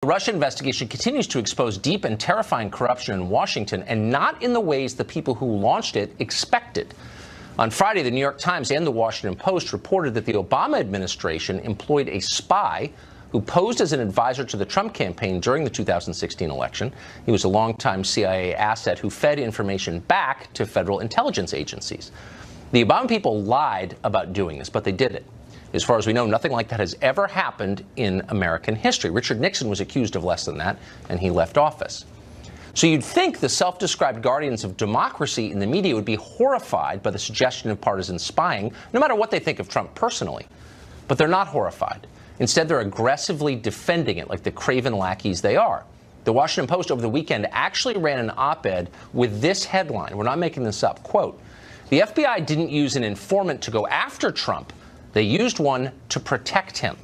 The Russia investigation continues to expose deep and terrifying corruption in Washington, and not in the ways the people who launched it expected. On Friday, the New York Times and the Washington Post reported that the Obama administration employed a spy who posed as an advisor to the Trump campaign during the 2016 election. He was a longtime CIA asset who fed information back to federal intelligence agencies. The Obama people lied about doing this, but they did it. As far as we know, nothing like that has ever happened in American history. Richard Nixon was accused of less than that, and he left office. So you'd think the self-described guardians of democracy in the media would be horrified by the suggestion of partisan spying, no matter what they think of Trump personally. But they're not horrified. Instead, they're aggressively defending it like the craven lackeys they are. The Washington Post over the weekend actually ran an op-ed with this headline. We're not making this up. Quote, "The FBI didn't use an informant to go after Trump. They used one to protect him."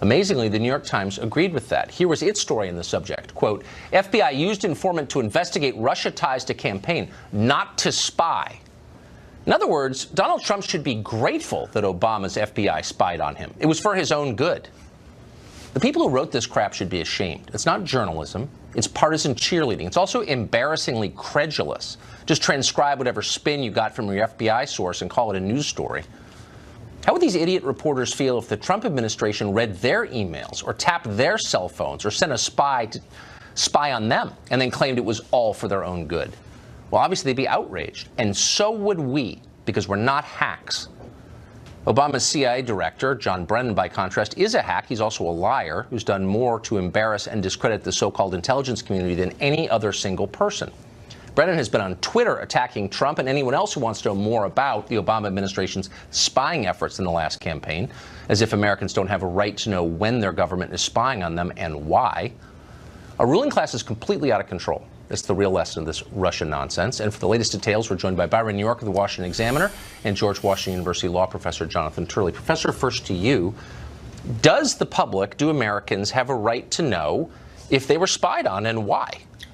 Amazingly, the New York Times agreed with that. Here was its story in the subject. Quote, "FBI used informant to investigate Russia ties to campaign, not to spy." In other words, Donald Trump should be grateful that Obama's FBI spied on him. It was for his own good. The people who wrote this crap should be ashamed. It's not journalism. It's partisan cheerleading. It's also embarrassingly credulous. Just transcribe whatever spin you got from your FBI source and call it a news story. How would these idiot reporters feel if the Trump administration read their emails or tapped their cell phones or sent a spy to spy on them and then claimed it was all for their own good? Well, obviously, they'd be outraged, and so would we, because we're not hacks. Obama's CIA director, John Brennan, by contrast, is a hack. He's also a liar who's done more to embarrass and discredit the so-called intelligence community than any other single person. Brennan has been on Twitter attacking Trump and anyone else who wants to know more about the Obama administration's spying efforts in the last campaign, as if Americans don't have a right to know when their government is spying on them and why. Our ruling class is completely out of control. That's the real lesson of this Russian nonsense. And for the latest details, we're joined by Byron New York of the Washington Examiner and George Washington University law professor Jonathan Turley. Professor, first to you. Does the public, do Americans, have a right to know if they were spied on and why?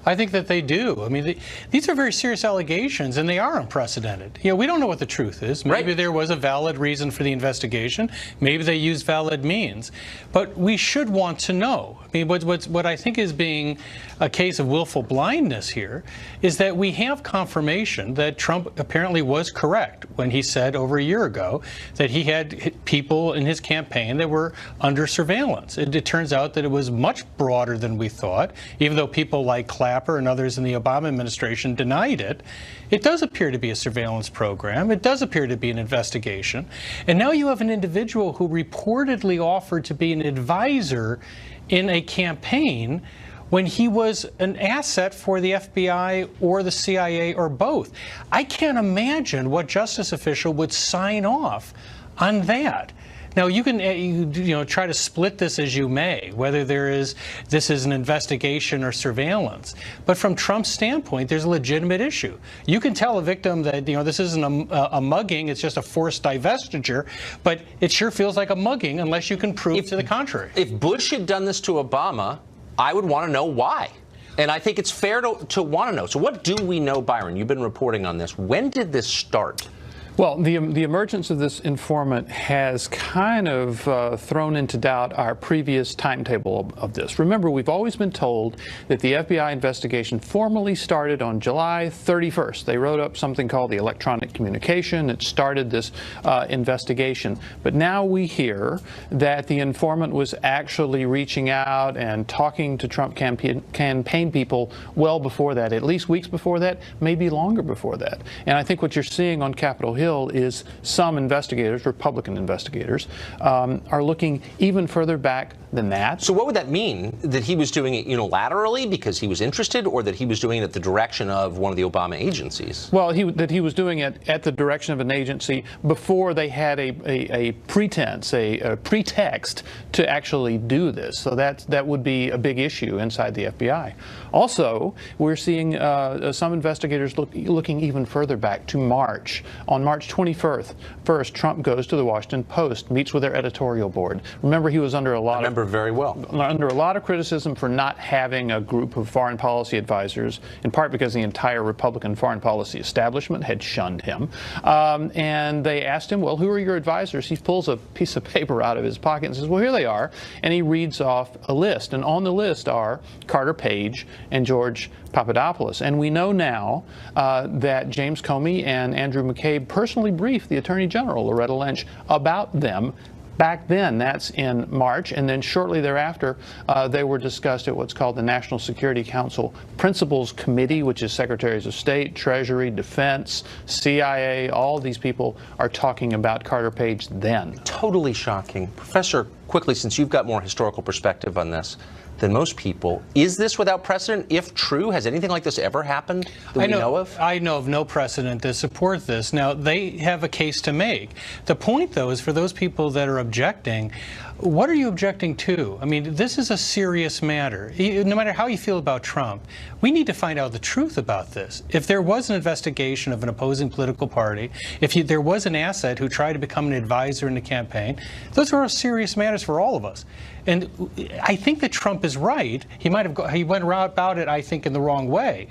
I think that they do. I mean, these are very serious allegations, and they are unprecedented. You know, we don't know what the truth is. Maybe there was a valid reason for the investigation. Maybe they used valid means. But we should want to know. I mean, what I think is being a case of willful blindness here is that we have confirmation that Trump apparently was correct when he said over a year ago that he had people in his campaign that were under surveillance. It turns out that it was much broader than we thought, even though people like Clapper and others in the Obama administration denied it. It does appear to be a surveillance program. It does appear to be an investigation. And now you have an individual who reportedly offered to be an advisor in a campaign when he was an asset for the FBI or the CIA or both. I can't imagine what justice official would sign off on that. Now, you can try to split this as you may, whether this is an investigation or surveillance. But from Trump's standpoint, there's a legitimate issue. You can tell a victim that this isn't a mugging; it's just a forced divestiture. But it sure feels like a mugging unless you can prove to the contrary. If Bush had done this to Obama, I would want to know why. And I think it's fair to want to know. So what do we know, Byron? You've been reporting on this. When did this start? Well, the emergence of this informant has kind of thrown into doubt our previous timetable of this. Remember, we've always been told that the FBI investigation formally started on July 31st. They wrote up something called the electronic communication. It started this investigation. But now we hear that the informant was actually reaching out and talking to Trump campaign people well before that, at least weeks before that, maybe longer before that. And I think what you're seeing on Capitol Hill is some investigators, Republican investigators, are looking even further back than that. So what would that mean? That he was doing it unilaterally because he was interested, or that he was doing it at the direction of one of the Obama agencies? Well, that he was doing it at the direction of an agency before they had a pretense, a pretext to actually do this. So that would be a big issue inside the FBI. Also, we're seeing some investigators looking even further back to March. On March 21st, Trump goes to the Washington Post, meets with their editorial board. Remember, he was under a lot of very well. Under a lot of criticism for not having a group of foreign policy advisors, in part because the entire Republican foreign policy establishment had shunned him. And they asked him, well, who are your advisors? He pulls a piece of paper out of his pocket and says, well, here they are. And he reads off a list. And on the list are Carter Page and George Papadopoulos. And we know now that James Comey and Andrew McCabe personally briefed the Attorney General, Loretta Lynch, about them. Back then, that's in March, and then shortly thereafter, they were discussed at what's called the National Security Council Principals Committee, which is Secretaries of State, Treasury, Defense, CIA. All these people are talking about Carter Page then. Totally shocking. Professor, quickly, since you've got more historical perspective on this than most people, is this without precedent? If true, has anything like this ever happened that we know of? I know of no precedent to support this. Now, they have a case to make. The point, though, is for those people that are objecting, what are you objecting to? I mean, this is a serious matter. No matter how you feel about Trump, we need to find out the truth about this. If there was an investigation of an opposing political party, if there was an asset who tried to become an advisor in the campaign, those are serious matters for all of us. And I think that Trump is right. He went about it, I think, in the wrong way.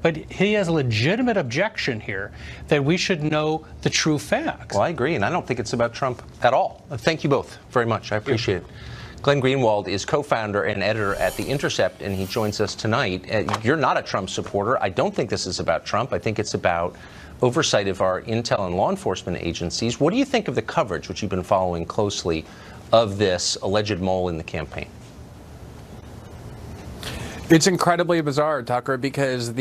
But he has a legitimate objection here that we should know the true facts. Well, I agree, and I don't think it's about Trump at all. Thank you both very much. I appreciate it. Glenn Greenwald is co-founder and editor at The Intercept, and he joins us tonight. You're not a Trump supporter. I don't think this is about Trump. I think it's about oversight of our intel and law enforcement agencies. What do you think of the coverage, which you've been following closely, of this alleged mole in the campaign? It's incredibly bizarre, Tucker, because for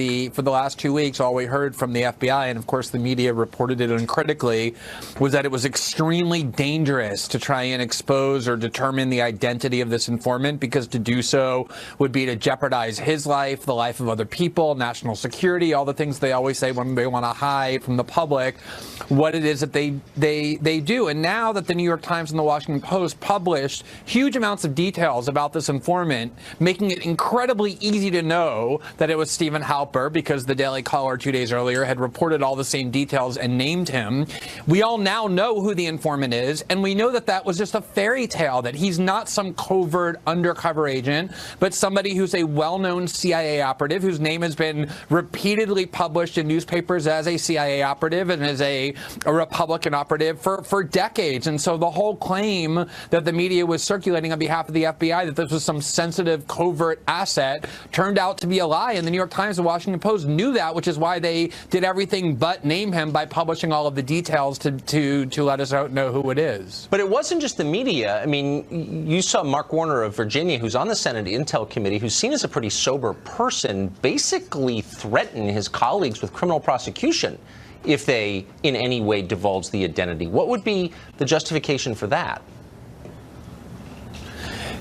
the last 2 weeks, all we heard from the FBI, and of course the media reported it uncritically, was that it was extremely dangerous to try and expose or determine the identity of this informant, because to do so would be to jeopardize his life, the life of other people, national security, all the things they always say when they want to hide from the public what it is that they do. And now that the New York Times and the Washington Post published huge amounts of details about this informant, making it incredibly easy to know that it was Stephen Halper, because the Daily Caller 2 days earlier had reported all the same details and named him. We all now know who the informant is, and we know that that was just a fairy tale, that he's not some covert undercover agent, but somebody who's a well-known CIA operative whose name has been repeatedly published in newspapers as a CIA operative and as a Republican operative for decades. And so the whole claim that the media was circulating on behalf of the FBI that this was some sensitive covert asset turned out to be a lie, and the New York Times and Washington Post knew that, which is why they did everything but name him by publishing all of the details to let us know who it is. But it wasn't just the media. I mean, you saw Mark Warner of Virginia, who's on the Senate Intel Committee, who's seen as a pretty sober person, basically threaten his colleagues with criminal prosecution if they in any way divulge the identity. What would be the justification for that?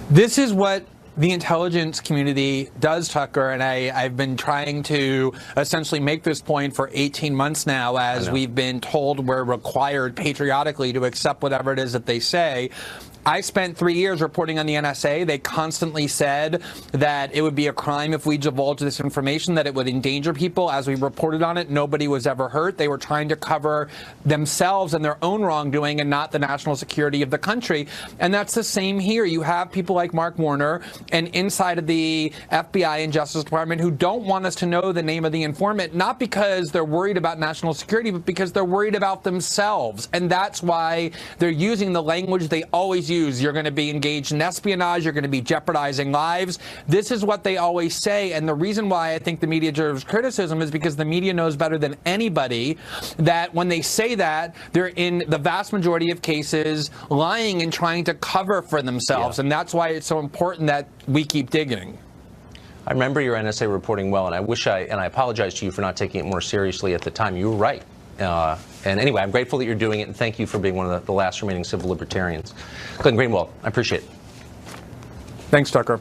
This is what the intelligence community does, Tucker, and I've been trying to essentially make this point for 18 months now, as we've been told we're required patriotically to accept whatever it is that they say. I spent 3 years reporting on the NSA. They constantly said that it would be a crime if we divulged this information, that it would endanger people. As we reported on it, nobody was ever hurt. They were trying to cover themselves and their own wrongdoing and not the national security of the country. And that's the same here. You have people like Mark Warner and inside of the FBI and Justice Department who don't want us to know the name of the informant, not because they're worried about national security, but because they're worried about themselves. And that's why they're using the language they always use. You're going to be engaged in espionage. You're going to be jeopardizing lives. This is what they always say. And the reason why I think the media deserves criticism is because the media knows better than anybody that when they say that, they're in the vast majority of cases lying and trying to cover for themselves. Yeah. And that's why it's so important that we keep digging. I remember your NSA reporting well, and I apologize to you for not taking it more seriously at the time. You were right. And anyway, I'm grateful that you're doing it, and thank you for being one of the last remaining civil libertarians. Glenn Greenwald, I appreciate it. Thanks, Tucker.